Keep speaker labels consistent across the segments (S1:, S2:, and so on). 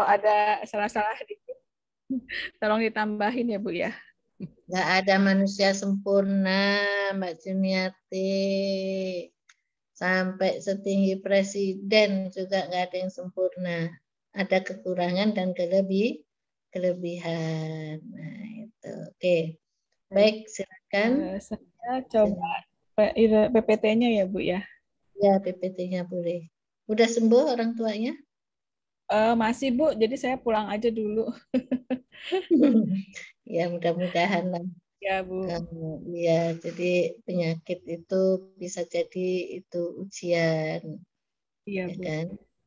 S1: ada salah-salah dikit, tolong ditambahin ya Bu ya.
S2: Nggak ada manusia sempurna, Mbak Juniati. Sampai setinggi presiden juga nggak ada yang sempurna. Ada kekurangan dan kelebihan. Nah, itu. Oke. Baik, silakan.
S1: Saya coba PPT-nya ya Bu ya.
S2: Ya, PPT-nya boleh. Udah sembuh orang tuanya?
S1: Masih Bu, jadi saya pulang aja dulu.
S2: Ya, mudah-mudahan lah.
S1: Ya Bu.
S2: Ya, jadi penyakit itu bisa jadi itu ujian,
S1: Iya
S2: ya
S1: Bu.
S2: kan?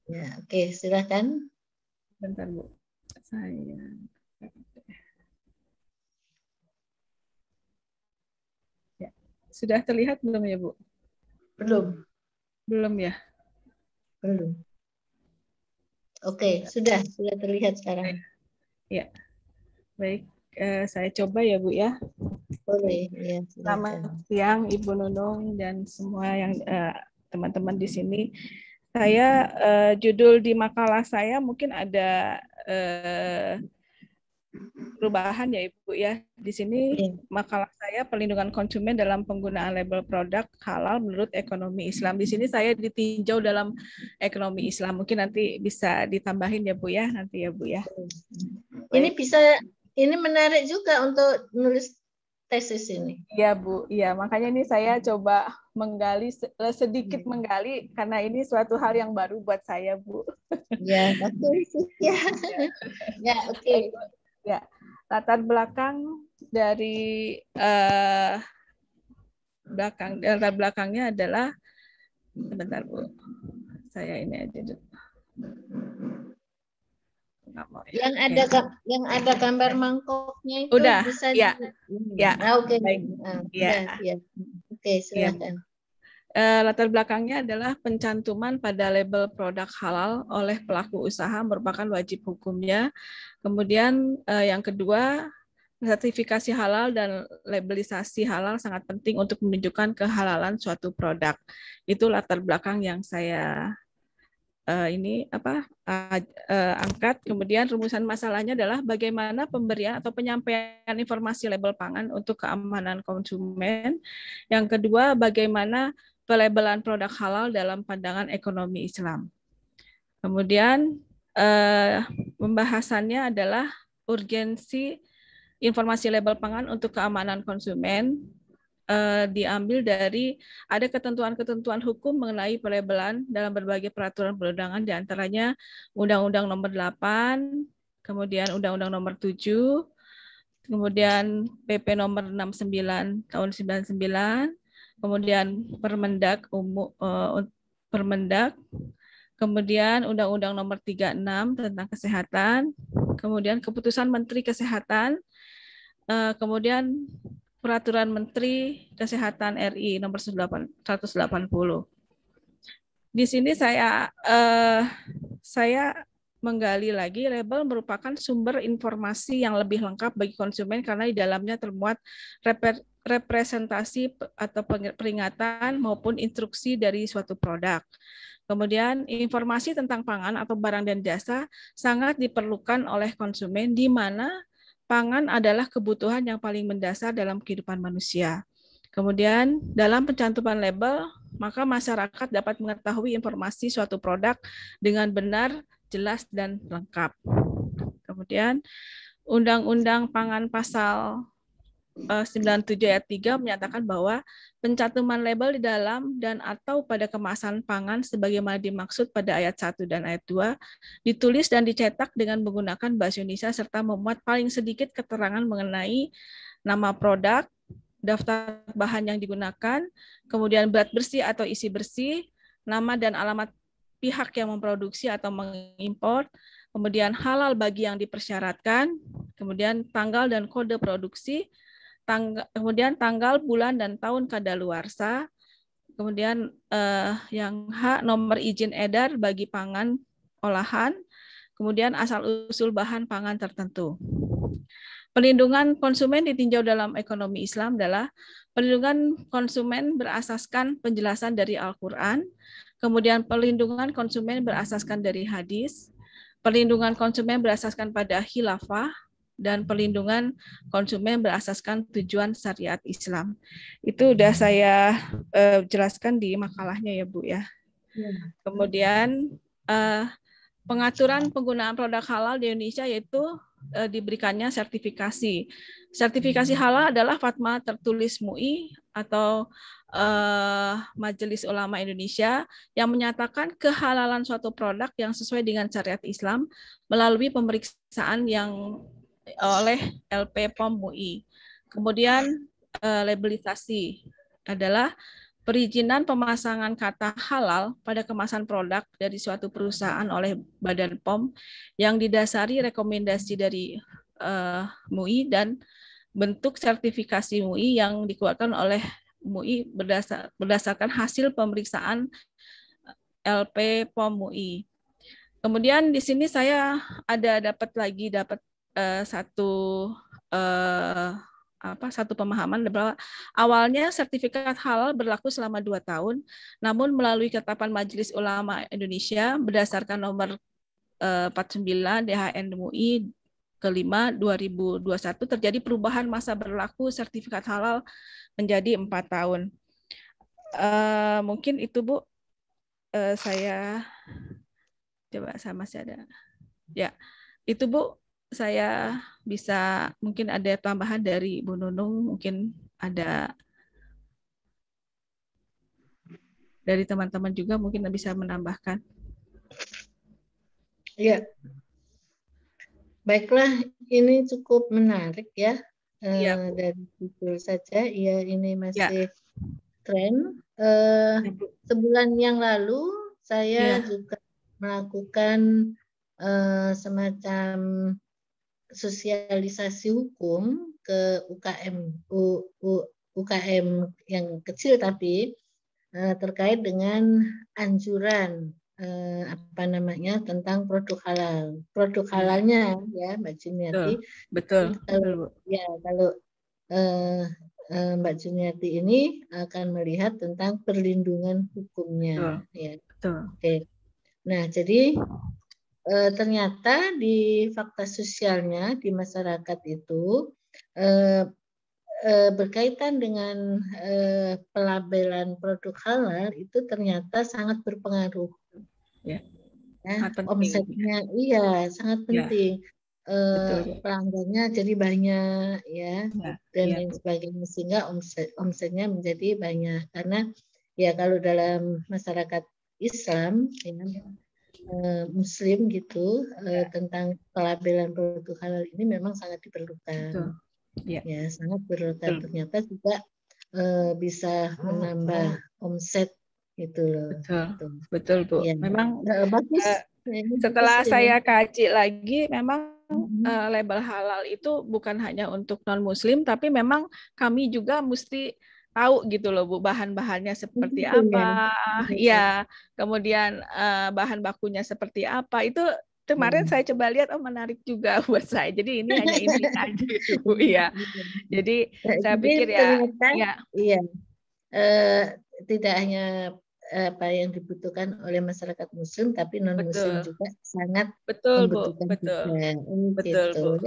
S2: Ya, oke, silakan.
S1: Bentar Bu. Saya. Ya. Sudah terlihat belum ya Bu?
S2: Belum,
S1: Belum ya.
S2: belum. Oke, sudah terlihat sekarang.
S1: Ya, baik. Saya coba ya Bu ya.
S2: Boleh, ya,
S1: Selamat
S2: silakan.
S1: siang Ibu Nunung dan semua yang teman-teman di sini. Saya judul di makalah saya mungkin ada perubahan ya Ibu ya. Di sini
S2: Ya.
S1: makalah saya perlindungan konsumen dalam penggunaan label produk halal menurut ekonomi Islam. Di sini saya ditinjau dalam ekonomi Islam. Mungkin nanti bisa ditambahin ya Bu ya, nanti ya Bu ya.
S2: Ini
S1: Baik.
S2: bisa, ini menarik juga untuk nulis tesis ini.
S1: Iya Bu, iya makanya ini saya coba menggali sedikit menggali karena ini suatu hal yang baru buat saya Bu.
S2: Ya, bagus. Ya, ya, oke.
S1: Ya, latar belakang dari latar belakangnya adalah sebentar Bu, saya ini aja dulu. Nggak mau ya.
S2: Yang ada gambar mangkoknya itu
S1: Udah,
S2: bisa
S1: ya, ya,
S2: oke.
S1: baik, ya,
S2: Ya. Oke,
S1: ya.
S2: silakan.
S1: Latar belakangnya adalah pencantuman pada label produk halal oleh pelaku usaha merupakan wajib hukumnya. Kemudian yang kedua, sertifikasi halal dan labelisasi halal sangat penting untuk menunjukkan kehalalan suatu produk. Itu latar belakang yang saya angkat. Kemudian rumusan masalahnya adalah bagaimana pemberian atau penyampaian informasi label pangan untuk keamanan konsumen. Yang kedua, bagaimana pelabelan produk halal dalam pandangan ekonomi Islam. Kemudian pembahasannya adalah urgensi informasi label pangan untuk keamanan konsumen. Diambil dari ada ketentuan-ketentuan hukum mengenai pelabelan dalam berbagai peraturan perundangan, diantaranya Undang-Undang Nomor 8, kemudian Undang-Undang Nomor 7, kemudian PP Nomor 69 tahun 99, kemudian Permendak, kemudian Undang-Undang Nomor 36 tentang kesehatan, kemudian Keputusan Menteri Kesehatan, kemudian Peraturan Menteri Kesehatan RI nomor 180. Di sini saya menggali lagi, label merupakan sumber informasi yang lebih lengkap bagi konsumen karena di dalamnya termuat representasi atau peringatan maupun instruksi dari suatu produk. Kemudian informasi tentang pangan atau barang dan jasa sangat diperlukan oleh konsumen, di mana pangan adalah kebutuhan yang paling mendasar dalam kehidupan manusia. Kemudian dalam pencantuman label, maka masyarakat dapat mengetahui informasi suatu produk dengan benar, jelas, dan lengkap. Kemudian Undang-Undang Pangan Pasal 97 ayat 3 menyatakan bahwa pencantuman label di dalam dan atau pada kemasan pangan sebagaimana dimaksud pada ayat 1 dan ayat 2 ditulis dan dicetak dengan menggunakan bahasa Indonesia serta memuat paling sedikit keterangan mengenai nama produk, daftar bahan yang digunakan, kemudian berat bersih atau isi bersih, nama dan alamat pihak yang memproduksi atau mengimpor, kemudian halal bagi yang dipersyaratkan, kemudian tanggal dan kode produksi, kemudian tanggal, bulan, dan tahun kadaluarsa, kemudian yang H, nomor izin edar bagi pangan olahan, kemudian asal-usul bahan pangan tertentu. Perlindungan konsumen ditinjau dalam ekonomi Islam adalah perlindungan konsumen berasaskan penjelasan dari Al-Quran, kemudian perlindungan konsumen berasaskan dari hadis, perlindungan konsumen berasaskan pada khilafah, dan perlindungan konsumen berasaskan tujuan syariat Islam. Itu udah saya jelaskan di makalahnya ya Bu ya. Kemudian pengaturan penggunaan produk halal di Indonesia yaitu diberikannya sertifikasi. Sertifikasi halal adalah fatwa tertulis MUI atau Majelis Ulama Indonesia yang menyatakan kehalalan suatu produk yang sesuai dengan syariat Islam melalui pemeriksaan yang oleh LP POM MUI. Kemudian labelisasi adalah perizinan pemasangan kata halal pada kemasan produk dari suatu perusahaan oleh Badan POM yang didasari rekomendasi dari MUI dan bentuk sertifikasi MUI yang dikeluarkan oleh MUI berdasarkan hasil pemeriksaan LP POM MUI. Kemudian di sini saya dapat satu pemahaman bahwa awalnya sertifikat halal berlaku selama 2 tahun, namun melalui ketetapan Majelis Ulama Indonesia berdasarkan nomor 49 DHN MUI ke-5 2021 terjadi perubahan masa berlaku sertifikat halal menjadi 4 tahun. Mungkin itu Bu, saya coba saya masih ada. Ya, itu Bu, saya bisa mungkin ada tambahan dari Bu Nunung, mungkin ada dari teman-teman juga mungkin bisa menambahkan.
S2: Ya, baiklah, ini cukup menarik ya. Dari judul saja, ya ini masih tren. Sebulan yang lalu saya juga melakukan semacam sosialisasi hukum ke UKM yang kecil tapi terkait dengan anjuran tentang produk halal. Produk halalnya ya Mbak Juniati.
S1: Betul.
S2: Kalau Mbak Juniati ini akan melihat tentang perlindungan hukumnya. Ya.
S1: Betul.
S2: Oke. Nah, jadi ternyata di fakta sosialnya di masyarakat itu berkaitan dengan pelabelan produk halal itu ternyata sangat berpengaruh. Omsetnya sangat penting. Pelanggannya jadi banyak dan lain sebagainya, sehingga omsetnya menjadi banyak karena ya kalau dalam masyarakat Islam Muslim gitu tentang pelabelan produk halal ini memang sangat diperlukan. Ya, sangat diperlukan. Ternyata juga bisa menambah omset gitu loh.
S1: Betul Bu.
S2: Ya.
S1: Memang
S2: bagus.
S1: Setelah saya kaji lagi, memang label halal itu bukan hanya untuk non Muslim, tapi memang kami juga mesti tahu gitu loh Bu, bahan-bahannya seperti apa, kemudian bahan bakunya seperti apa. Itu kemarin saya coba lihat, menarik juga buat saya. Jadi ini hanya intinya aja gitu Bu. Jadi saya pikir
S2: tidak hanya apa yang dibutuhkan oleh masyarakat Muslim, tapi non Muslim juga sangat membutuhkan
S1: betul.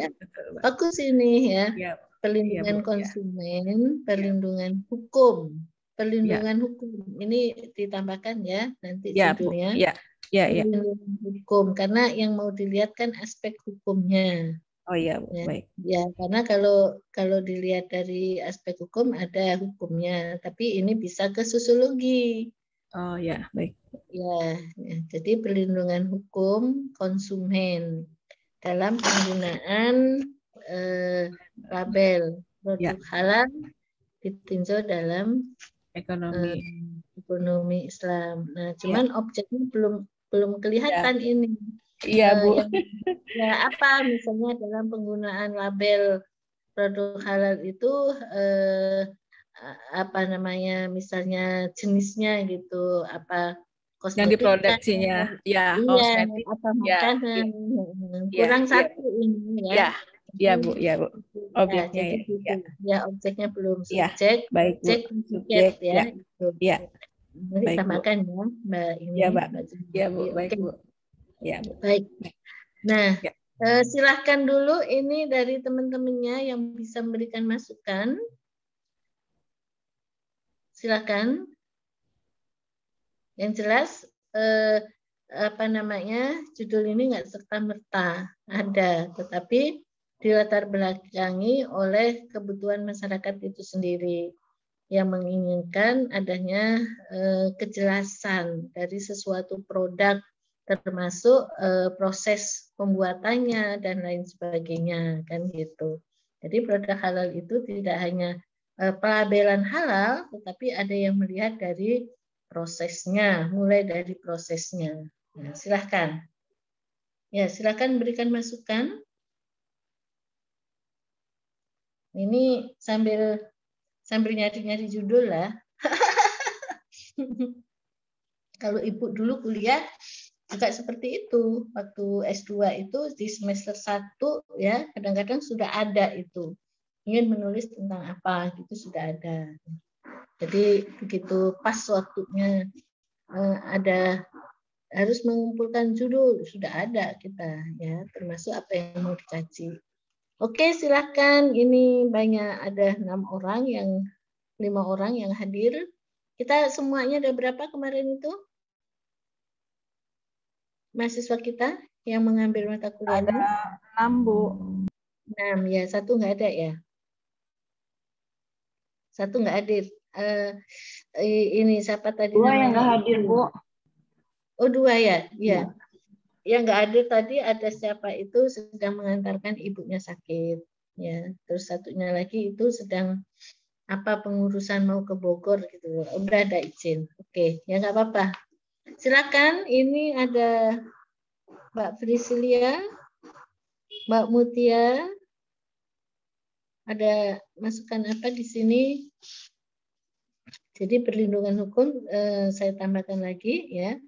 S2: Bagus ini ya. Perlindungan konsumen, perlindungan hukum. Perlindungan hukum ini ditambahkan ya nanti judulnya. Perlindungan hukum, karena yang mau dilihat kan aspek hukumnya.
S1: Baik.
S2: Ya, karena kalau dilihat dari aspek hukum ada hukumnya, tapi ini bisa ke sosiologi.
S1: Baik.
S2: Ya, jadi perlindungan hukum konsumen dalam penggunaan label produk halal ditinjau dalam ekonomi Islam. Nah, cuman objeknya belum kelihatan ini.
S1: Bu.
S2: Apa misalnya dalam penggunaan label produk halal itu misalnya jenisnya gitu, apa kosmetika,
S1: yang diproduksinya,
S2: kosmetik, apa makanan, kurang satu ini ya.
S1: Bu. Objeknya
S2: objeknya belum subjek,
S1: baik,
S2: subjek ya.
S1: Baik,
S2: ditambahkan ya Mbak ini.
S1: Mbak. Bu, baik Bu.
S2: Baik. Nah, silahkan dulu ini dari teman-temannya yang bisa memberikan masukan. Silakan. Yang jelas judul ini nggak serta-merta ada, tetapi dilatar belakangi oleh kebutuhan masyarakat itu sendiri yang menginginkan adanya kejelasan dari sesuatu produk, termasuk proses pembuatannya dan lain sebagainya, kan gitu. Jadi produk halal itu tidak hanya pelabelan halal, tetapi ada yang melihat dari prosesnya, mulai dari prosesnya. Nah, silahkan. Ya, silahkan berikan masukan. Ini sambil nyari-nyari judul lah. Kalau Ibu dulu kuliah juga seperti itu. Waktu S2 itu di semester 1 ya, kadang-kadang sudah ada itu. Ingin menulis tentang apa, gitu sudah ada. Jadi begitu pas waktunya ada harus mengumpulkan judul, sudah ada kita ya, termasuk apa yang mau dikaji. Oke, silakan. Ini banyak, ada 5 orang yang hadir. Kita semuanya ada berapa kemarin itu? Mahasiswa kita yang mengambil mata kuliah
S1: ada ini? 6, Bu.
S2: 6 ya, 1 nggak ada ya? 1 nggak hadir. Ini siapa tadi
S3: 2
S2: namanya?
S3: yang nggak hadir, Bu.
S2: Oh, 2 ya? Iya. Yang nggak hadir tadi ada siapa itu sedang mengantarkan ibunya sakit. Ya, terus satunya lagi itu sedang pengurusan mau ke Bogor gitu. Udah ada izin. Oke, ya nggak apa-apa. Silakan. Ini ada Mbak Priscilia, Mbak Mutia. Ada masukan apa di sini? Jadi perlindungan hukum saya tambahkan lagi ya.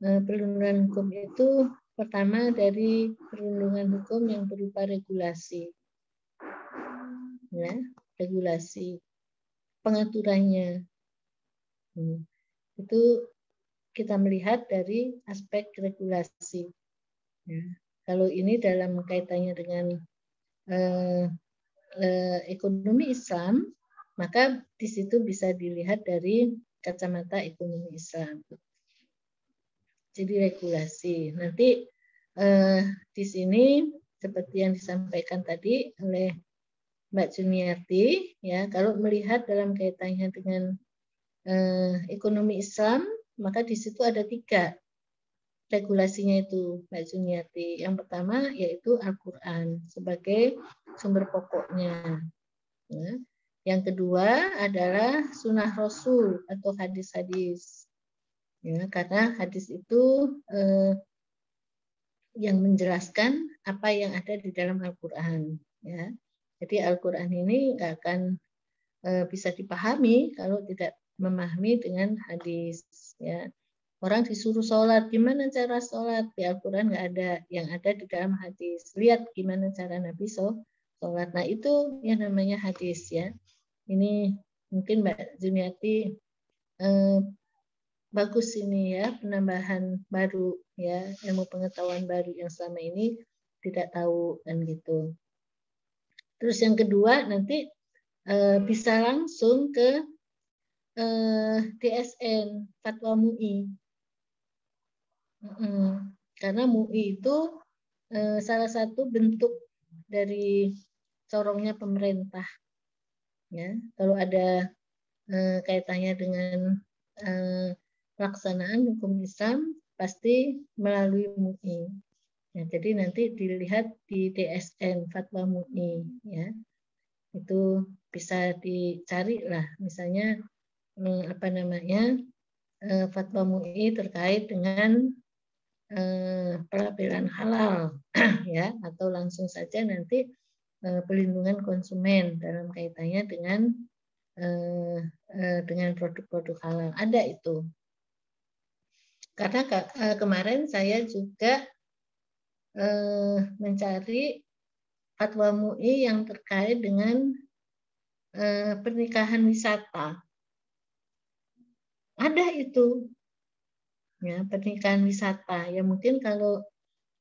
S2: Perlindungan hukum itu pertama dari perlindungan hukum yang berupa regulasi. Ya, regulasi. Pengaturannya. Itu kita melihat dari aspek regulasi. Ya. Kalau ini dalam kaitannya dengan ekonomi Islam, maka di situ bisa dilihat dari kacamata ekonomi Islam. Jadi regulasi. Nanti di sini seperti yang disampaikan tadi oleh Mbak Juniarti, ya kalau melihat dalam kaitannya dengan ekonomi Islam, maka di situ ada 3 regulasinya itu, Mbak Juniarti. Yang pertama yaitu Al-Quran sebagai sumber pokoknya. Ya. Yang kedua adalah sunnah Rasul atau hadis-hadis. Ya, karena hadis itu yang menjelaskan apa yang ada di dalam Al-Quran. Ya. Jadi Al-Quran ini nggak akan bisa dipahami kalau tidak memahami dengan hadis. Ya. Orang disuruh sholat, gimana cara sholat? Di Al-Quran nggak ada, yang ada di dalam hadis. Lihat gimana cara Nabi sholat. Nah itu yang namanya hadis ya. Ini mungkin Mbak Juniati bagus ini ya, penambahan baru ya, ilmu pengetahuan baru yang selama ini tidak tahu kan gitu. Terus yang kedua nanti bisa langsung ke DSN Fatwa MUI. Karena MUI itu salah satu bentuk dari corongnya pemerintah. Ya, kalau ada kaitannya dengan pelaksanaan hukum Islam pasti melalui MUI. Ya, jadi nanti dilihat di DSN Fatwa MUI, ya itu bisa dicari lah, misalnya Fatwa MUI terkait dengan pelabelan halal, ya atau langsung saja nanti pelindungan konsumen dalam kaitannya dengan produk-produk halal ada itu. Karena kemarin saya juga mencari fatwa MUI yang terkait dengan pernikahan wisata. Ada itu, ya pernikahan wisata. Ya mungkin kalau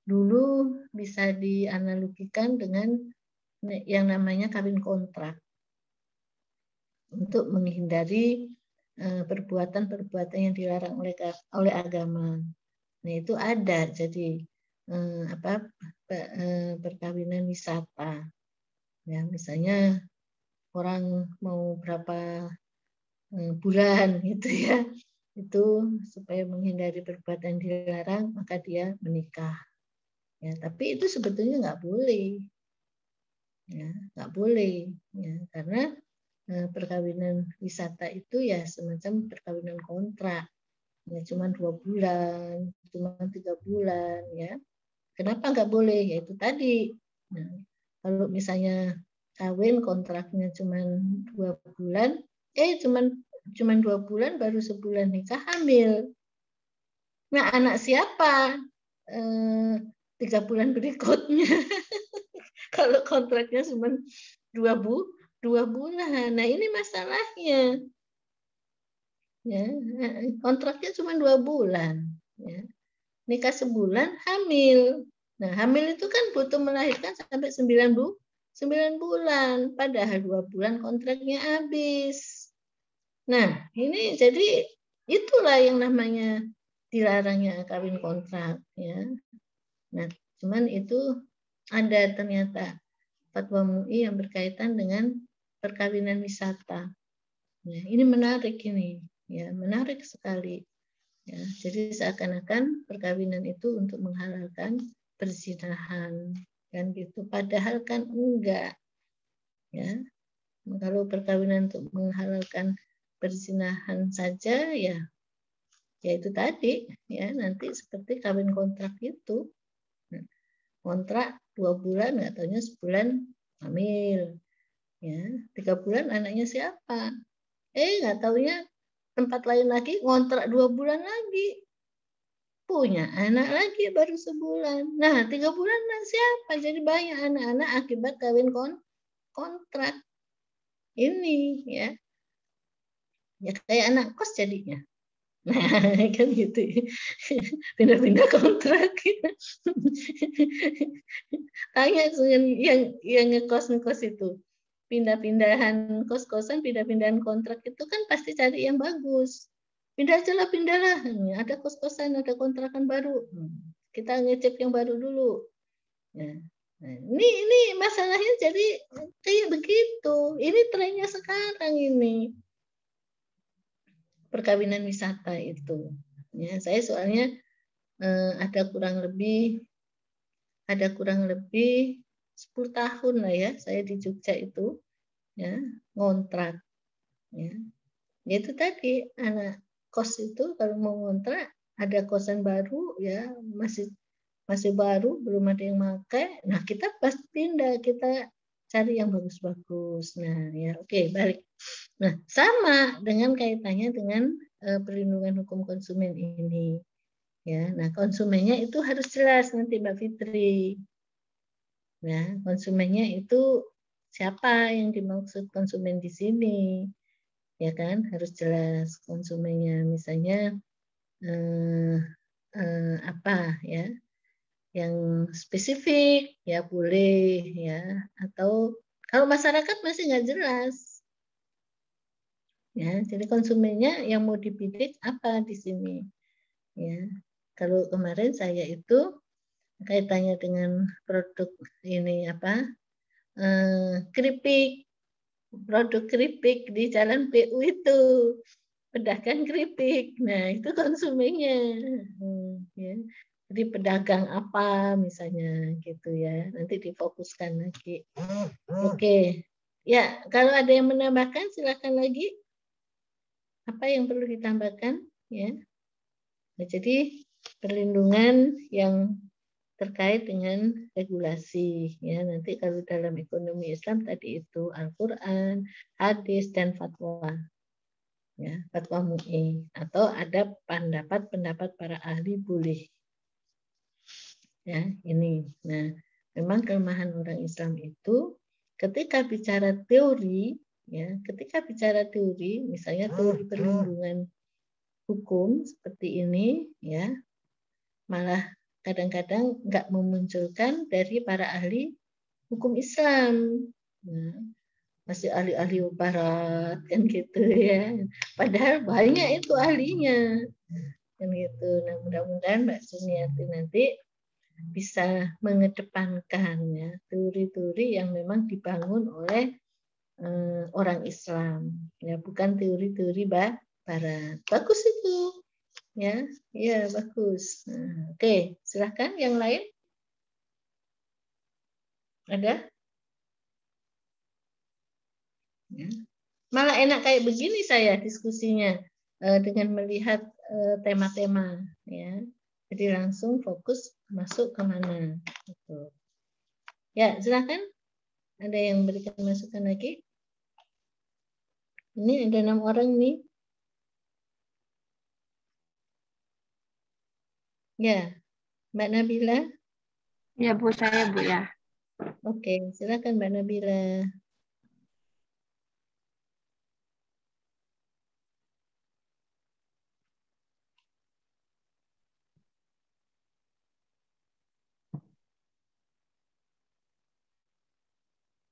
S2: dulu bisa dianalogikan dengan yang namanya kawin kontrak untuk menghindari perbuatan-perbuatan yang dilarang oleh agama. Nah, itu ada jadi perkawinan wisata. Ya, misalnya orang mau berapa bulan gitu ya. Itu supaya menghindari perbuatan dilarang, maka dia menikah. Ya, tapi itu sebetulnya nggak boleh. Ya, nggak boleh. Ya, karena perkawinan wisata itu ya semacam perkawinan kontrak. Ya, cuma 2 bulan, cuma 3 bulan, ya. Kenapa nggak boleh? Ya itu tadi. Nah, kalau misalnya kawin kontraknya cuma 2 bulan, cuma 2 bulan baru sebulan nikah hamil. Nah, anak siapa? 3 bulan berikutnya. Kalau kontraknya cuma 2 bulan. Nah, ini masalahnya. Ya, kontraknya cuma 2 bulan. Ya. Nikah sebulan, hamil. Nah, hamil itu kan butuh melahirkan sampai 9 bulan. Padahal 2 bulan kontraknya habis. Nah, ini jadi itulah yang namanya dilarangnya kawin kontrak. Ya. Nah, cuman itu ada ternyata fatwa MUI yang berkaitan dengan perkawinan wisata. Ya, ini menarik ini, ya menarik sekali. Ya, jadi seakan-akan perkawinan itu untuk menghalalkan perzinahan, kan gitu. Padahal kan enggak. Ya, kalau perkawinan untuk menghalalkan perzinahan saja, ya itu tadi, ya nanti seperti kawin kontrak itu. Nah, kontrak 2 bulan, nggak taunya sebulan hamil. Ya, 3 bulan anaknya siapa? Nggak taunya tempat lain lagi ngontrak 2 bulan lagi. Punya anak lagi baru sebulan. Nah, 3 bulan siapa? Jadi banyak anak-anak akibat kawin kontrak. Ini ya. Ya kayak anak kos jadinya. Nah, kan gitu. Pindah-pindah kontrak. Tanya yang ngekos itu. Pindah-pindahan kos-kosan, pindah-pindahan kontrak itu kan pasti cari yang bagus. Pindah aja lah, pindahlah. Ada kos-kosan, ada kontrakan baru. Kita ngecek yang baru dulu. Nah, ini masalahnya jadi kayak begitu. Ini trennya sekarang ini. Perkawinan wisata itu. Ya, saya soalnya ada kurang lebih 10 tahun lah ya saya di Jogja itu ya ngontrak ya. Itu tadi anak kos itu kalau mau ngontrak ada kosan baru ya masih baru belum ada yang pakai. Nah, kita pasti pindah, kita cari yang bagus-bagus. Nah, ya oke, balik. Nah, sama dengan kaitannya dengan perlindungan hukum konsumen ini. Ya, nah konsumennya itu harus jelas nanti Mbak Fitri. Nah, konsumennya itu siapa yang dimaksud konsumen di sini? Ya kan, harus jelas konsumennya. Misalnya apa ya? Yang spesifik ya boleh ya. Atau kalau masyarakat masih nggak jelas. Ya, jadi konsumennya yang mau dibidik apa di sini? Ya, kalau kemarin saya itu kaitannya dengan produk ini apa keripik, produk keripik di Jalan PU itu, pedagang keripik. Nah itu konsumennya. Ya. Jadi pedagang apa misalnya gitu ya. Nanti difokuskan lagi. Oke. Ya, kalau ada yang menambahkan silakan lagi. Apa yang perlu ditambahkan? Ya. Nah, jadi perlindungan yang terkait dengan regulasi ya nanti kalau dalam ekonomi Islam tadi itu Al-Qur'an, hadis dan fatwa. Ya, fatwa MUI atau ada pendapat para ahli boleh. Ya, ini. Nah, memang kelemahan orang Islam itu ketika bicara teori ya, misalnya teori perlindungan hukum seperti ini ya, malah kadang-kadang nggak memunculkan dari para ahli hukum Islam. Nah, masih ahli-ahli barat kan gitu ya. Padahal banyak itu ahlinya kan gitu. Nah, mudah-mudahan Mbak Suniati nanti bisa mengedepankan ya teori-teori yang memang dibangun oleh orang Islam ya, bukan teori-teori barat. Bagus itu ya, ya bagus. Nah, oke, silahkan yang lain. Ada? Ya. Malah enak kayak begini saya diskusinya dengan melihat tema-tema ya. Jadi langsung fokus masuk kemana. Gitu. Ya, silakan. Ada yang berikan masukan lagi? Ini ada 6 orang nih. Ya, Mbak Nabila.
S3: Ya Bu, saya Bu ya.
S2: Oke, silakan Mbak Nabila.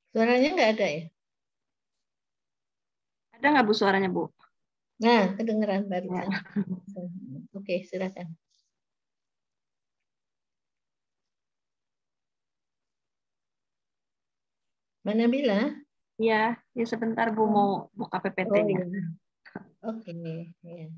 S2: Suaranya nggak ada ya?
S3: Ada nggak Bu suaranya Bu?
S2: Nah, kedengeran barusan.
S3: Ya.
S2: Oke, silakan. Mbak Nabila?
S3: Iya, ya sebentar Bu mau buka PPT-nya.
S2: Oh, oke, ya.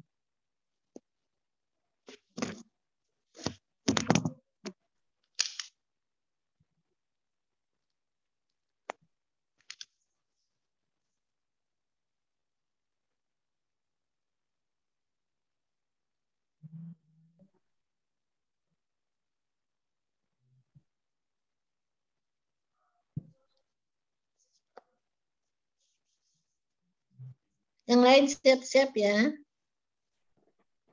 S2: Yang lain siap-siap ya.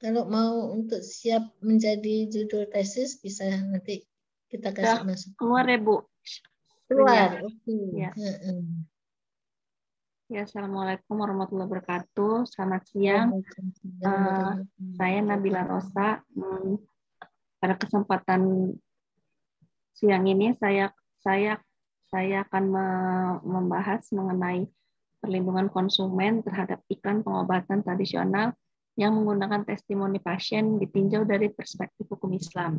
S2: Kalau mau untuk siap menjadi judul tesis bisa nanti kita kasih masuk.
S3: Keluar ya Bu.
S2: Keluar. Oke.
S3: Ya. Ya, Assalamualaikum warahmatullahi wabarakatuh. Selamat siang. Saya Nabila Rosa. Pada kesempatan siang ini saya akan membahas mengenai perlindungan konsumen terhadap iklan pengobatan tradisional yang menggunakan testimoni pasien ditinjau dari perspektif hukum Islam.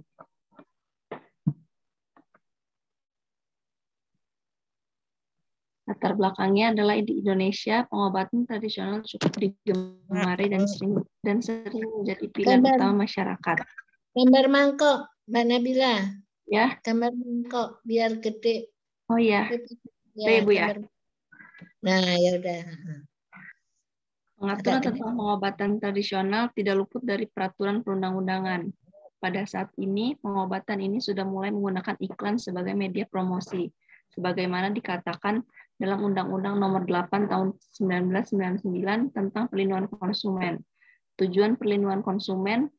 S3: Latar belakangnya adalah di Indonesia pengobatan tradisional cukup digemari dan sering menjadi pilihan utama masyarakat.
S2: Gambar mangkok, Mbak Nabila.
S3: Ya.
S2: Gambar mangkok biar gede.
S3: Oh iya.
S2: Ya,
S3: Bu ya.
S2: Nah, ya udah.
S3: Pengaturan tentang pengobatan tradisional tidak luput dari peraturan perundang-undangan. Pada saat ini, pengobatan ini sudah mulai menggunakan iklan sebagai media promosi, sebagaimana dikatakan dalam Undang-Undang Nomor 8 Tahun 1999 tentang Perlindungan Konsumen. Tujuan perlindungan konsumen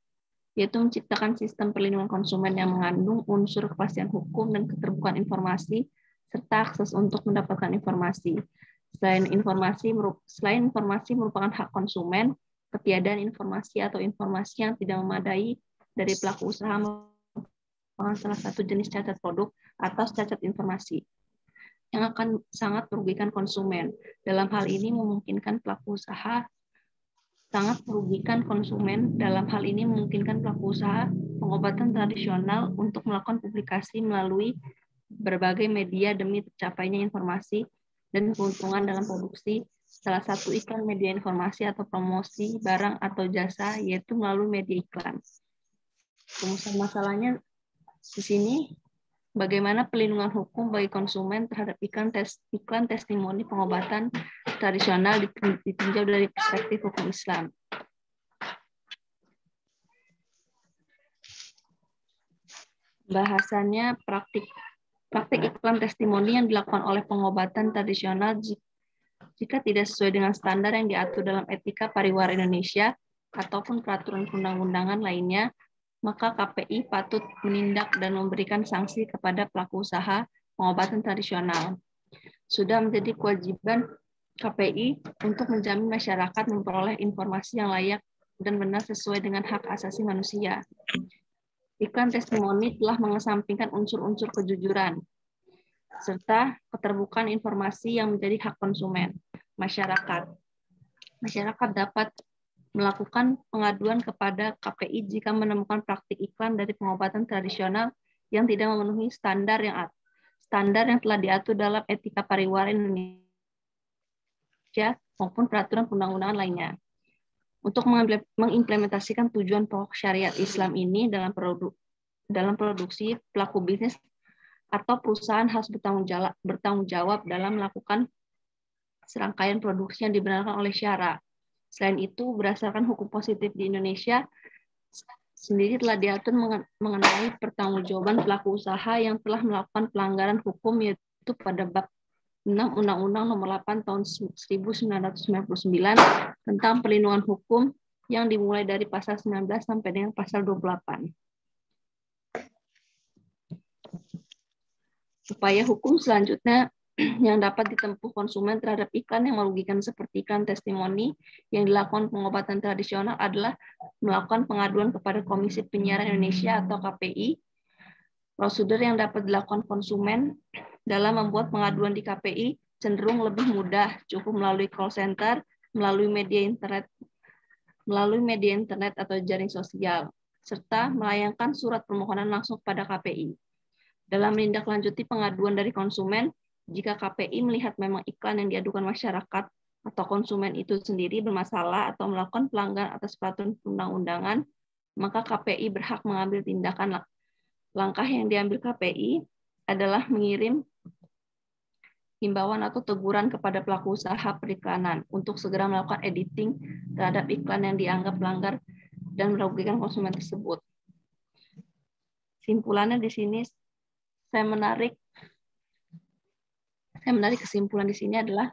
S3: yaitu menciptakan sistem perlindungan konsumen yang mengandung unsur kepastian hukum dan keterbukaan informasi, serta akses untuk mendapatkan informasi. Selain informasi merupakan hak konsumen, ketiadaan informasi atau informasi yang tidak memadai dari pelaku usaha merupakan salah satu jenis cacat produk atau cacat informasi yang akan sangat merugikan konsumen. Dalam hal ini memungkinkan pelaku usaha pengobatan tradisional untuk melakukan publikasi melalui berbagai media demi tercapainya informasi dan keuntungan dalam produksi. Salah satu iklan media informasi atau promosi barang atau jasa yaitu melalui media iklan. Rumusan masalahnya di sini, bagaimana perlindungan hukum bagi konsumen terhadap iklan testimoni pengobatan tradisional ditinjau dari perspektif hukum Islam. Bahasannya praktik iklan testimoni yang dilakukan oleh pengobatan tradisional jika tidak sesuai dengan standar yang diatur dalam etika pariwara Indonesia ataupun peraturan perundang-undangan lainnya, maka KPI patut menindak dan memberikan sanksi kepada pelaku usaha pengobatan tradisional. Sudah menjadi kewajiban KPI untuk menjamin masyarakat memperoleh informasi yang layak dan benar sesuai dengan hak asasi manusia. Iklan testimoni telah mengesampingkan unsur-unsur kejujuran serta keterbukaan informasi yang menjadi hak konsumen. Masyarakat dapat melakukan pengaduan kepada KPI jika menemukan praktik iklan dari pengobatan tradisional yang tidak memenuhi standar yang telah diatur dalam etika pariwara Indonesia maupun peraturan perundang-undangan lainnya. Untuk mengimplementasikan tujuan pokok syariat Islam ini dalam produksi, pelaku bisnis atau perusahaan harus bertanggung jawab dalam melakukan serangkaian produksi yang dibenarkan oleh syara. Selain itu, berdasarkan hukum positif di Indonesia sendiri telah diatur mengenai pertanggungjawaban pelaku usaha yang telah melakukan pelanggaran hukum, yaitu pada bab 6 Undang-Undang Nomor 8 Tahun 1999 tentang perlindungan hukum yang dimulai dari pasal 19 sampai dengan pasal 28. Upaya hukum selanjutnya yang dapat ditempuh konsumen terhadap iklan yang merugikan seperti iklan testimoni yang dilakukan pengobatan tradisional adalah melakukan pengaduan kepada Komisi Penyiaran Indonesia atau KPI. Prosedur yang dapat dilakukan konsumen dalam membuat pengaduan di KPI cenderung lebih mudah, cukup melalui call center, melalui media internet atau jaring sosial, serta melayangkan surat permohonan langsung kepada KPI. Dalam menindaklanjuti pengaduan dari konsumen, jika KPI melihat memang iklan yang diadukan masyarakat atau konsumen itu sendiri bermasalah atau melakukan pelanggaran atas peraturan perundang-undangan, maka KPI berhak mengambil tindakan. Langkah yang diambil KPI adalah mengirim himbauan atau teguran kepada pelaku usaha periklanan untuk segera melakukan editing terhadap iklan yang dianggap melanggar dan merugikan konsumen tersebut. Simpulannya di sini saya menarik kesimpulan di sini adalah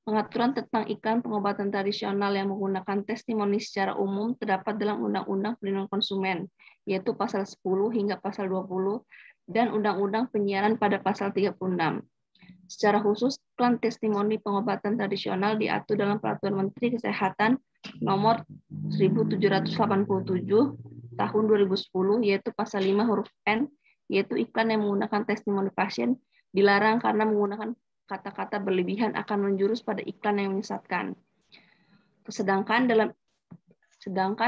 S3: pengaturan tentang iklan pengobatan tradisional yang menggunakan testimoni secara umum terdapat dalam Undang-Undang Perlindungan Konsumen, yaitu pasal 10 hingga pasal 20, dan Undang-Undang Penyiaran pada pasal 36. Secara khusus, iklan testimoni pengobatan tradisional diatur dalam Peraturan Menteri Kesehatan Nomor 1787 Tahun 2010, yaitu pasal 5 huruf N, yaitu iklan yang menggunakan testimoni pasien dilarang karena menggunakan kata-kata berlebihan akan menjurus pada iklan yang menyesatkan. Sedangkan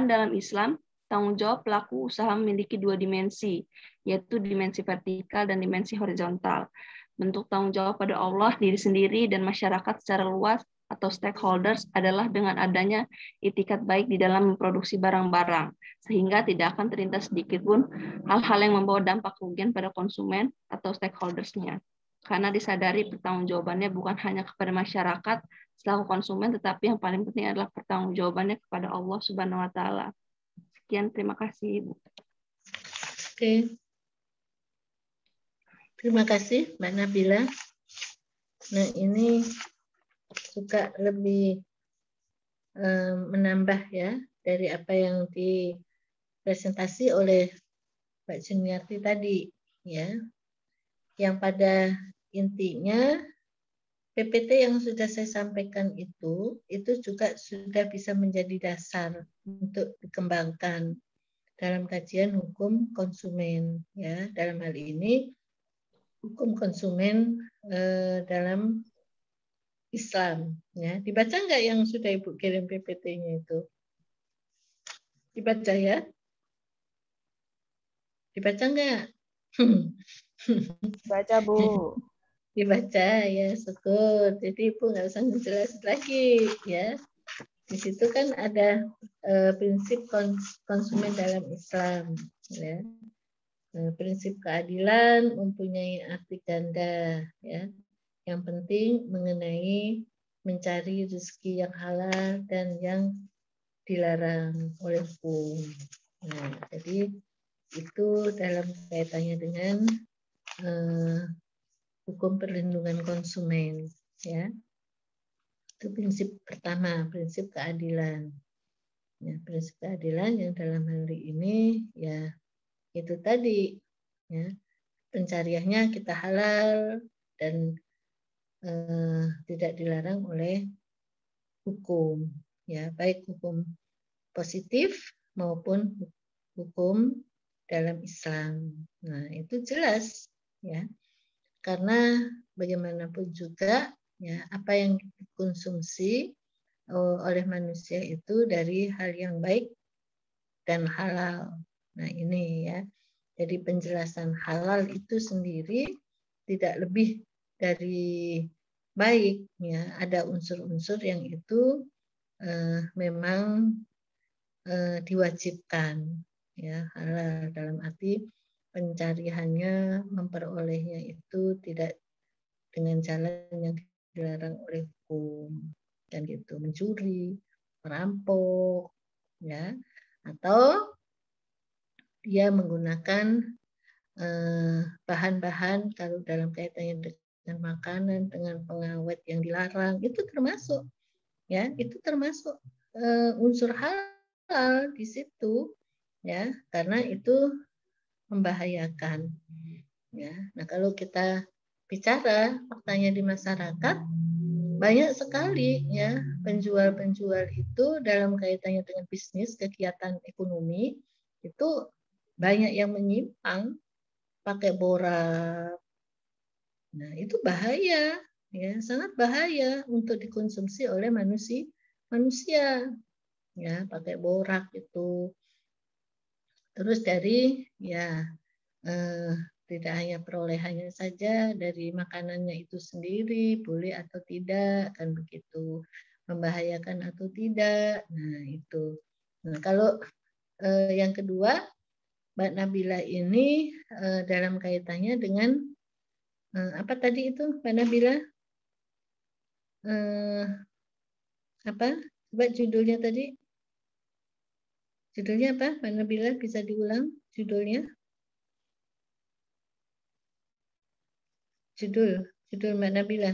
S3: dalam Islam, tanggung jawab pelaku usaha memiliki dua dimensi, yaitu dimensi vertikal dan dimensi horizontal. Bentuk tanggung jawab pada Allah, diri sendiri, dan masyarakat secara luas atau stakeholders adalah dengan adanya itikat baik di dalam memproduksi barang-barang, sehingga tidak akan terlintas sedikit pun hal-hal yang membawa dampak kerugian pada konsumen atau stakeholders-nya. Karena disadari pertanggungjawabannya bukan hanya kepada masyarakat selaku konsumen, tetapi yang paling penting adalah pertanggungjawabannya kepada Allah Subhanahu wa Ta'ala. Sekian, terima kasih, Ibu.
S2: Oke. Terima kasih, Mbak Nabila. Nah, ini juga lebih menambah ya dari apa yang dipresentasi oleh Mbak Juniarti tadi, ya. Yang pada intinya PPT yang sudah saya sampaikan itu juga sudah bisa menjadi dasar untuk dikembangkan dalam kajian hukum konsumen, ya. Dalam hal ini hukum konsumen dalam Islam, ya. Dibaca nggak yang sudah Ibu kirim PPT-nya itu? Dibaca ya? Dibaca nggak?
S1: Baca, Bu.
S2: Dibaca ya, syukur. Jadi Ibu nggak usah menjelaskan lagi, ya. Di situ kan ada prinsip konsumen dalam Islam, ya. Prinsip keadilan mempunyai arti ganda, ya. Yang penting mengenai mencari rezeki yang halal dan yang dilarang oleh hukum. Nah, jadi itu dalam kaitannya dengan hukum perlindungan konsumen, ya. Itu prinsip pertama, prinsip keadilan. Ya, prinsip keadilan yang dalam hal ini ya itu tadi, ya, pencariannya kita halal dan tidak dilarang oleh hukum, ya, baik hukum positif maupun hukum dalam Islam. Nah, itu jelas ya. Karena bagaimanapun juga ya, apa yang dikonsumsi oleh manusia itu dari hal yang baik dan halal. Nah, ini ya. Jadi penjelasan halal itu sendiri tidak lebih dari baik ya. Ada unsur-unsur yang itu memang diwajibkan ya, halal dalam arti pencariannya, memperolehnya itu tidak dengan jalan yang dilarang oleh hukum, dan gitu, mencuri, merampok ya, atau dia menggunakan bahan-bahan kalau dalam kaitannya dengan makanan, dengan pengawet yang dilarang, itu termasuk ya, itu termasuk unsur halal di situ ya, karena itu membahayakan ya. Nah, kalau kita bicara faktanya di masyarakat, banyak sekali ya penjual-penjual itu dalam kaitannya dengan bisnis, kegiatan ekonomi itu banyak yang menyimpang, pakai borak. Nah, itu bahaya ya, sangat bahaya untuk dikonsumsi oleh manusia ya, pakai borak itu. Terus dari ya tidak hanya perolehannya saja, dari makanannya itu sendiri boleh atau tidak, kan begitu, membahayakan atau tidak. Nah, itu. Nah, kalau yang kedua, Mbak Nabila ini dalam kaitannya dengan apa tadi itu, Mbak Nabila? Apa? Coba judulnya tadi. Judulnya apa, Mbak Nabila? Bisa diulang judulnya? Judul Mbak Nabila.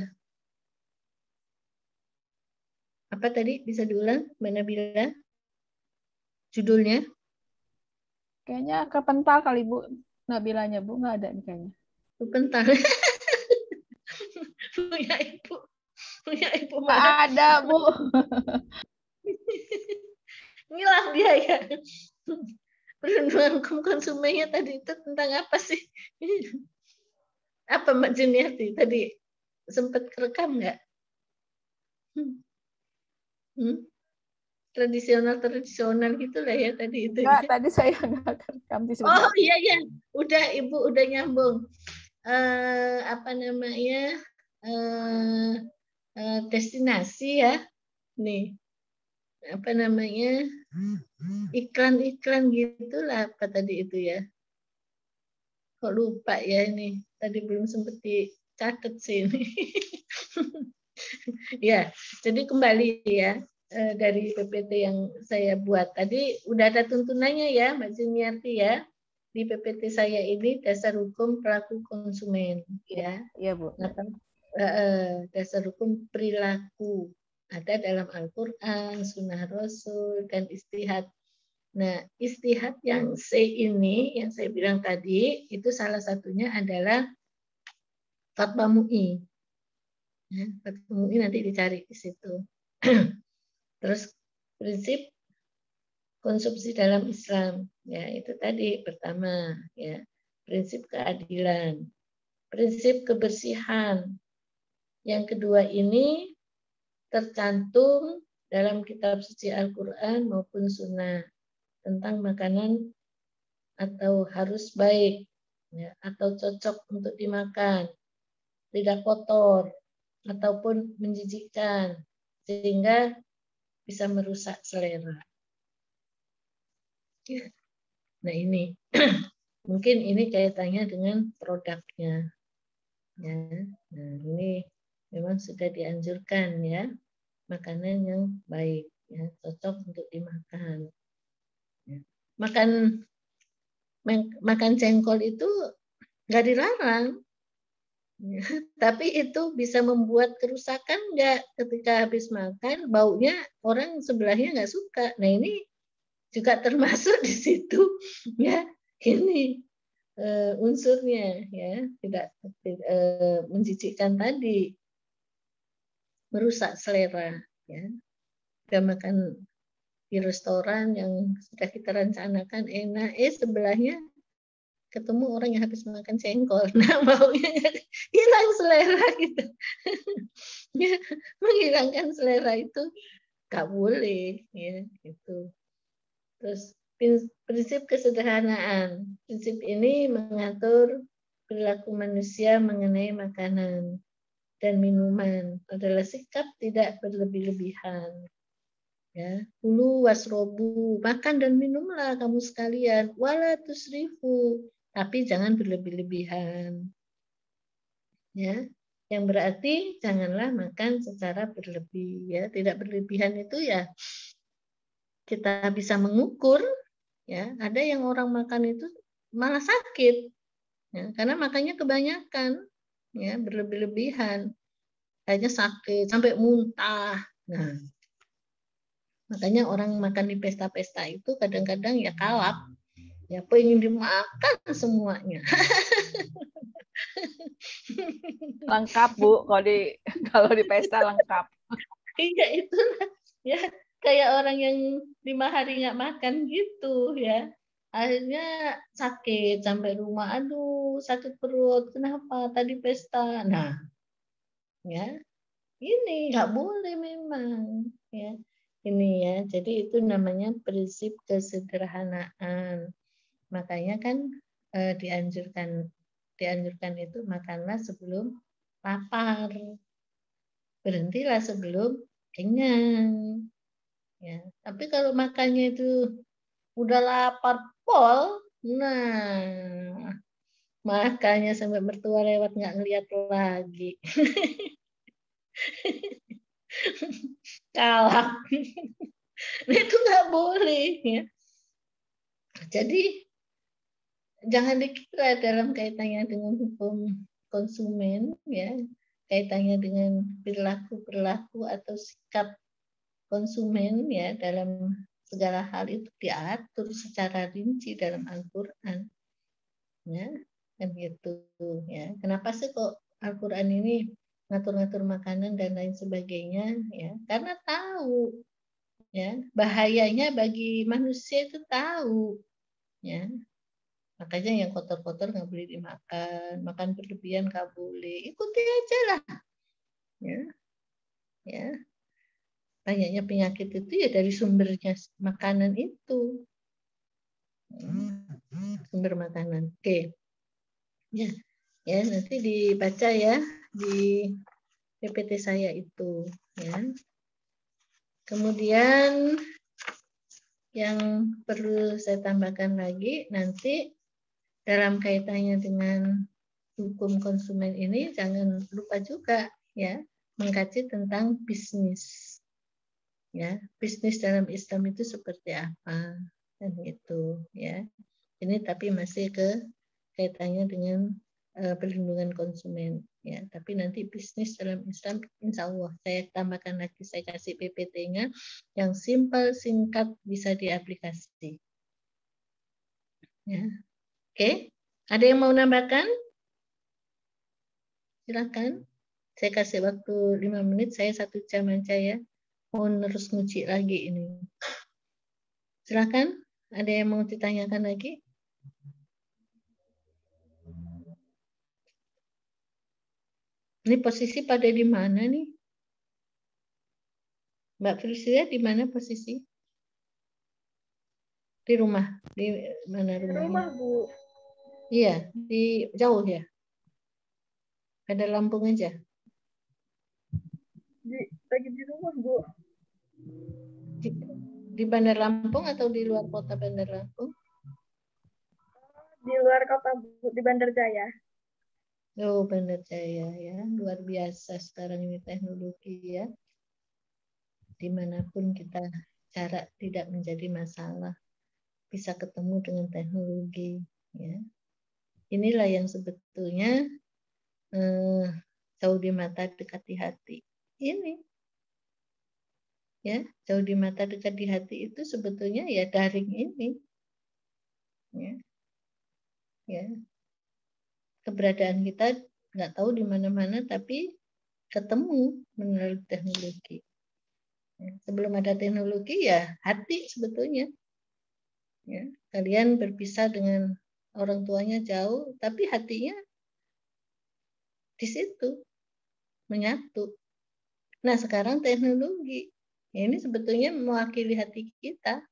S2: Apa tadi? Bisa diulang, Mbak Nabila? Judulnya?
S1: Kayaknya kepental kali Bu. Nabilanya Bu, nggak ada nih kayaknya.
S2: Kepental. Punya ibu.
S1: Nggak ada Bu.
S2: Ngilang dia ya. Perlindungan konsumennya tadi itu tentang apa sih? Apa Mbak Juniati tadi? Sempat kerekam nggak? Tradisional gitulah ya tadi itu.
S1: Enggak, tadi saya nggak kerekam di sebentar.
S2: Oh iya ya, udah Ibu udah nyambung. Apa namanya? Destinasi ya. Nih. Apa namanya? Iklan-iklan gitulah apa tadi itu ya. Kok lupa ya ini. Tadi belum sempat dicatat sih ini. Ya, jadi kembali ya dari PPT yang saya buat tadi udah ada tuntunannya ya Mbak Juniarti ya, di PPT saya ini dasar hukum pelaku konsumen ya.
S1: Iya Bu.
S2: Dasar hukum perilaku ada dalam Al-Quran, Sunnah Rasul, dan istihad. Nah, istihad yang C ini yang saya bilang tadi itu salah satunya adalah fatwa MUI. Ya, fatwa MUI nanti dicari di situ. Terus prinsip konsumsi dalam Islam, ya itu tadi pertama, ya prinsip keadilan, prinsip kebersihan. Yang kedua ini tercantum dalam kitab suci Al-Quran maupun Sunnah tentang makanan atau harus baik, ya, atau cocok untuk dimakan, tidak kotor ataupun menjijikkan sehingga bisa merusak selera. Nah ini mungkin ini kaitannya dengan produknya. Ya, nah ini memang sudah dianjurkan ya, makanan yang baik, ya, cocok untuk dimakan. Ya. Makan jengkol itu nggak dilarang, ya, tapi itu bisa membuat kerusakan nggak ketika habis makan, baunya orang sebelahnya nggak suka. Nah ini juga termasuk di situ, ya ini unsurnya ya, tidak menjijikkan tadi, merusak selera ya. Kita makan di restoran yang sudah kita rencanakan enak, sebelahnya ketemu orang yang habis makan jengkol, nah baunya hilang selera gitu. Ya, menghilangkan selera itu nggak boleh, ya gitu. Terus prinsip kesederhanaan. Prinsip ini mengatur perilaku manusia mengenai makanan dan minuman adalah sikap tidak berlebih-lebihan. Ya, kulu wasrobu, makan dan minumlah kamu sekalian, wala tusrifu, tapi jangan berlebih-lebihan. Ya, yang berarti janganlah makan secara berlebih. Ya, tidak berlebihan itu ya kita bisa mengukur. Ya, ada yang orang makan itu malah sakit, ya, karena makannya kebanyakan, ya, berlebih-lebihan, akhirnya sakit sampai muntah. Nah, makanya orang makan di pesta-pesta itu kadang-kadang ya kalap, ya pengen dimakan semuanya.
S1: Lengkap Bu, kalau di pesta lengkap.
S2: Iya itulah, ya kayak orang yang 5 hari nggak makan gitu ya. Akhirnya sakit sampai rumah, aduh sakit perut, kenapa tadi pesta. Nah, ya ini nggak boleh memang, ya ini ya. Jadi itu namanya prinsip kesederhanaan. Makanya kan dianjurkan itu makanlah sebelum lapar, berhentilah sebelum kenyang. Ya, tapi kalau makannya itu udah lapar pol, nah makanya sampai mertua lewat nggak ngeliat lagi. Kalah. Nah, itu nggak boleh ya. Jadi jangan dikira dalam kaitannya dengan hukum konsumen, ya kaitannya dengan perilaku atau sikap konsumen, ya dalam segala hal itu diatur secara rinci dalam Al-Quran, ya kan gitu ya. Kenapa sih kok Al-Quran ini ngatur-ngatur makanan dan lain sebagainya, ya karena tahu, ya bahayanya bagi manusia itu tahu, ya makanya yang kotor-kotor nggak boleh dimakan, makan berlebihan nggak boleh, ikuti aja lah, ya ya banyaknya penyakit itu ya dari sumbernya makanan itu, sumber makanan. Oke, ya ya nanti dibaca ya di PPT saya itu, ya. Kemudian yang perlu saya tambahkan lagi nanti dalam kaitannya dengan hukum konsumen ini jangan lupa juga ya mengkaji tentang bisnis. Ya, bisnis dalam Islam itu seperti apa dan itu ya. Ini tapi masih kaitannya dengan perlindungan konsumen ya. Tapi nanti bisnis dalam Islam insya Allah saya tambahkan lagi, saya kasih PPT-nya yang simpel, singkat, bisa diaplikasi. Ya. Oke, ada yang mau nambahkan? Silakan. Saya kasih waktu 5 menit, saya 1 jam aja ya. Mau terus nguji lagi ini. Silakan. Ada yang mau ditanyakan lagi? Ini posisi pada di mana nih? Mbak Priscilia di mana posisi? Di rumah. Di mana rumahnya? Di rumah, Bu. Iya, di jauh ya? Ada Lampung aja?
S4: Lagi di rumah, Bu.
S2: Di Bandar Lampung atau di luar kota Bandar Lampung?
S4: Di luar kota, Bu, di Bandar Jaya.
S2: Oh, Bandar Jaya ya. Luar biasa sekarang ini teknologi ya. Dimanapun kita jarak tidak menjadi masalah. Bisa ketemu dengan teknologi. Ya. Inilah yang sebetulnya jauh di mata dekat di hati. Ini. Ya, jauh di mata dekat di hati itu sebetulnya ya daring ini. Ya. Ya. Keberadaan kita nggak tahu di mana-mana tapi ketemu melalui teknologi. Ya. Sebelum ada teknologi ya hati sebetulnya. Ya. Kalian berpisah dengan orang tuanya jauh, tapi hatinya di situ menyatu. Nah, sekarang teknologi ini sebetulnya mewakili hati kita.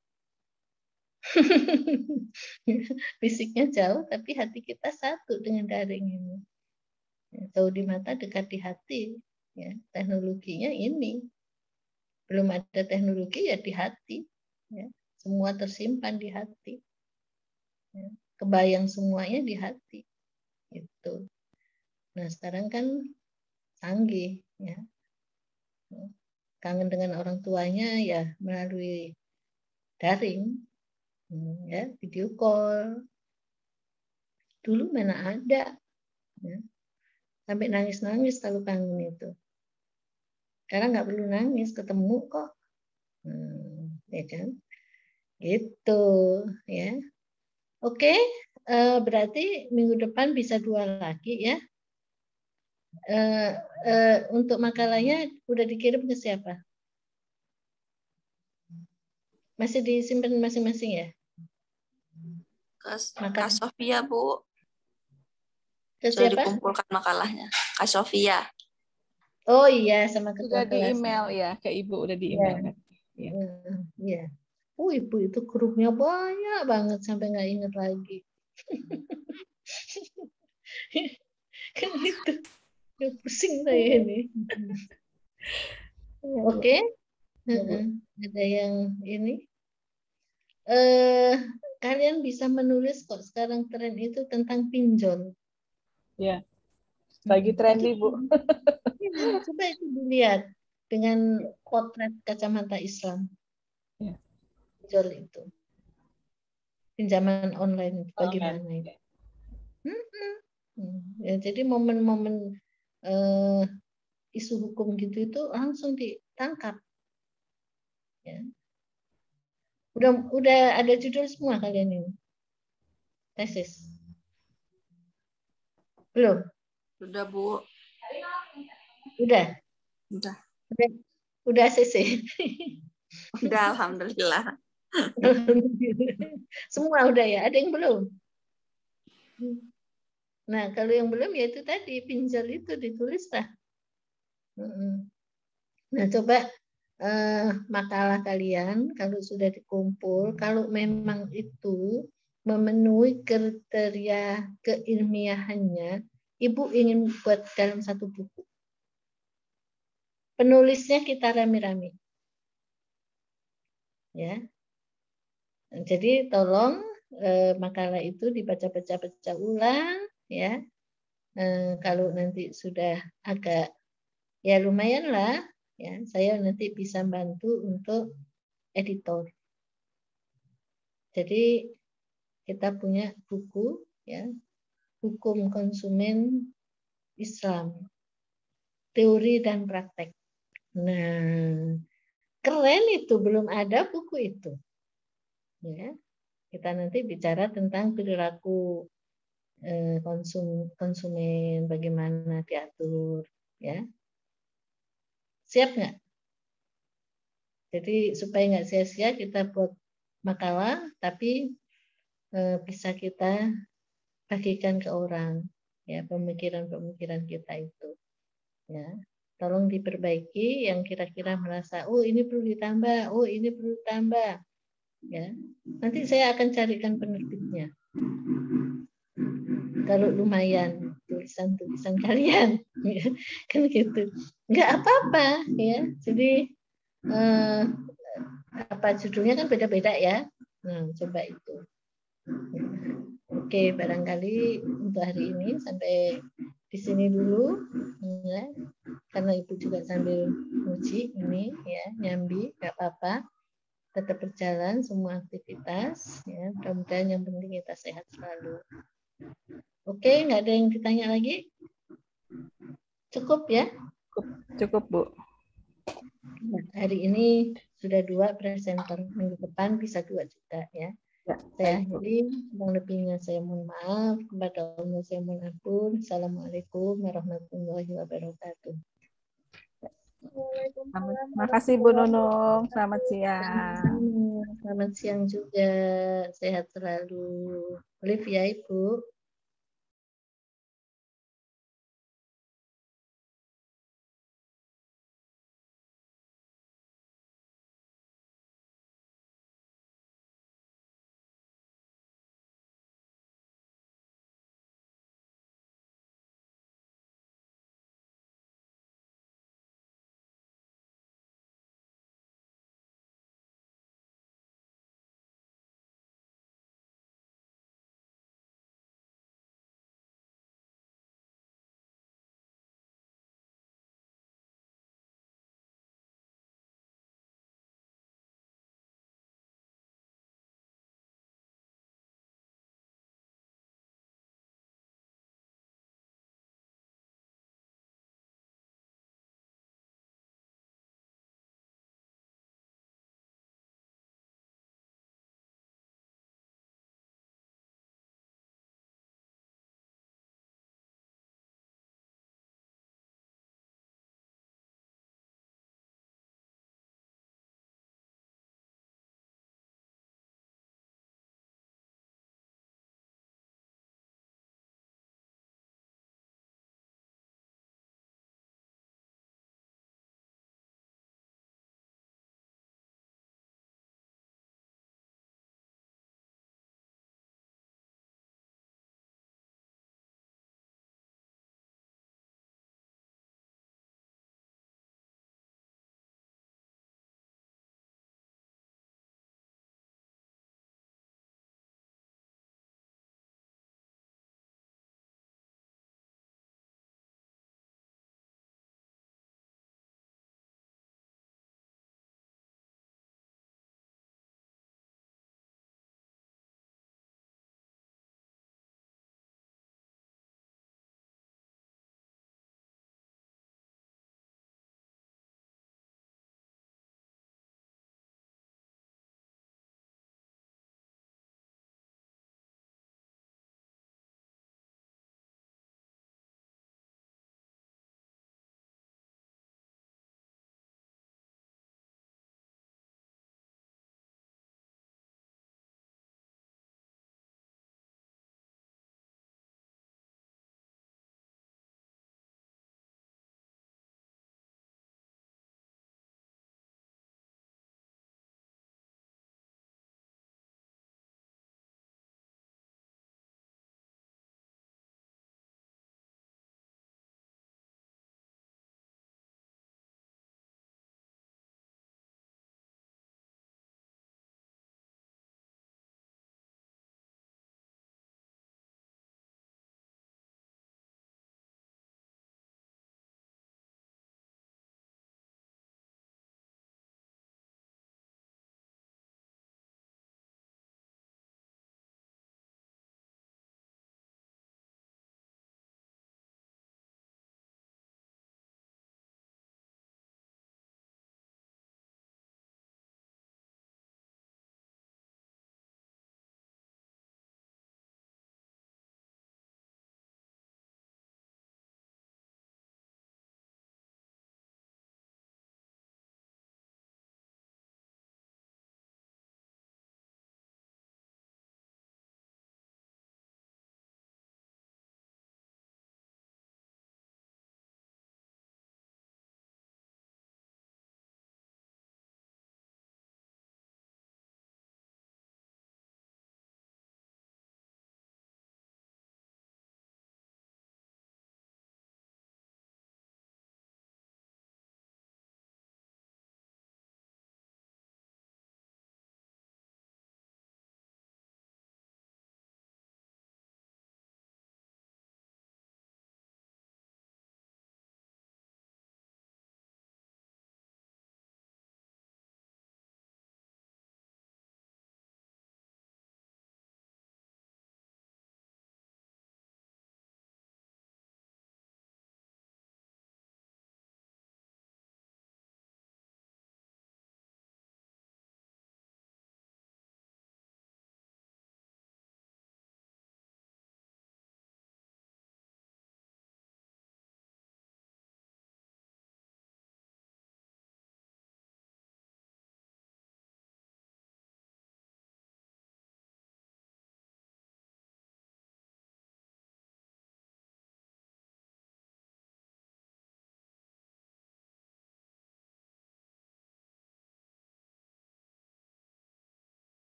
S2: Fisiknya jauh, tapi hati kita satu dengan daring ini. Jauh di mata, dekat di hati. Ya, teknologinya ini. Belum ada teknologi ya di hati. Ya, semua tersimpan di hati. Ya, kebayang semuanya di hati. Itu. Nah, sekarang kan canggih. Ya. Kangen dengan orang tuanya ya melalui daring. Ya, video call. Dulu mana ada. Ya. Sampai nangis-nangis kalau kangen itu. Sekarang nggak perlu nangis, ketemu kok. Ya kan? Gitu. Ya. Oke, berarti minggu depan bisa 2 lagi ya. Untuk makalahnya udah dikirim ke siapa? Masih disimpan masing-masing ya?
S5: Kak Sofia, Bu.
S2: Ke
S5: Sudah
S2: siapa?
S5: dikumpulkan makalahnya. Kak Sofia.
S2: Oh iya, sama ketua
S1: Sudah di
S2: kelas.
S1: email ya, ke Ibu udah di email kan?
S2: Ya. Iya. Ibu itu grupnya banyak banget sampai nggak ingat lagi. Kan gitu. Ya, pusing saya ini. Oke. Ada yang ini. Kalian bisa menulis kok sekarang tren itu tentang pinjol.
S1: Ya. Lagi trendy, Bu.
S2: Coba itu dilihat dengan potret kacamata Islam.
S1: Ya.
S2: Pinjol itu. Pinjaman online itu bagaimana itu? Ya, jadi momen-momen isu hukum gitu itu langsung ditangkap. Ya. Udah ada judul semua kalian ini? Tesis? Belum?
S5: Sudah, Bu.
S2: Udah? Udah ACC?
S5: Udah, alhamdulillah.
S2: Semua udah ya? Ada yang belum? Nah, kalau yang belum ya itu tadi, pinjol itu ditulis lah. Nah, coba makalah kalian kalau sudah dikumpul, kalau memang itu memenuhi kriteria keilmiahannya, Ibu ingin buat dalam satu buku. Penulisnya kita rame-rame. Ya. Jadi tolong makalah itu dibaca-baca ulang ya. Kalau nanti sudah agak ya lumayan lah ya, saya nanti bisa bantu untuk editor. Jadi kita punya buku ya, Hukum Konsumen Islam, Teori dan Praktek. Nah, keren itu, belum ada buku itu. Ya, kita nanti bicara tentang perilaku konsumen, bagaimana diatur, ya. Siap nggak? Jadi supaya nggak sia-sia kita buat makalah, tapi bisa kita bagikan ke orang, ya, pemikiran-pemikiran kita itu, ya. Tolong diperbaiki yang kira-kira merasa, oh ini perlu ditambah, oh ini perlu ditambah, ya. Nanti saya akan carikan penerbitnya. Kalau lumayan tulisan-tulisan kalian, ya, kan gitu. Nggak apa-apa, ya. Jadi apa judulnya kan beda-beda ya. Nah, coba itu. Oke, barangkali untuk hari ini sampai di sini dulu, ya. Karena Ibu juga sambil uji ini, ya, nyambi, nggak apa-apa. Tetap berjalan semua aktivitas, ya. Mudah-mudahan yang penting kita sehat selalu. Oke, nggak ada yang ditanya lagi? Cukup ya?
S1: Cukup, Bu.
S2: Hari ini sudah 2 presenter, minggu depan bisa 2 juga ya. Saya akhiri, kurang lebihnya saya mohon maaf, kepada Allah saya mohon ampun. Assalamualaikum warahmatullahi wabarakatuh.
S1: Terima kasih Bu Nunung, selamat siang.
S2: Selamat siang juga. Sehat selalu. Live ya, Ibu.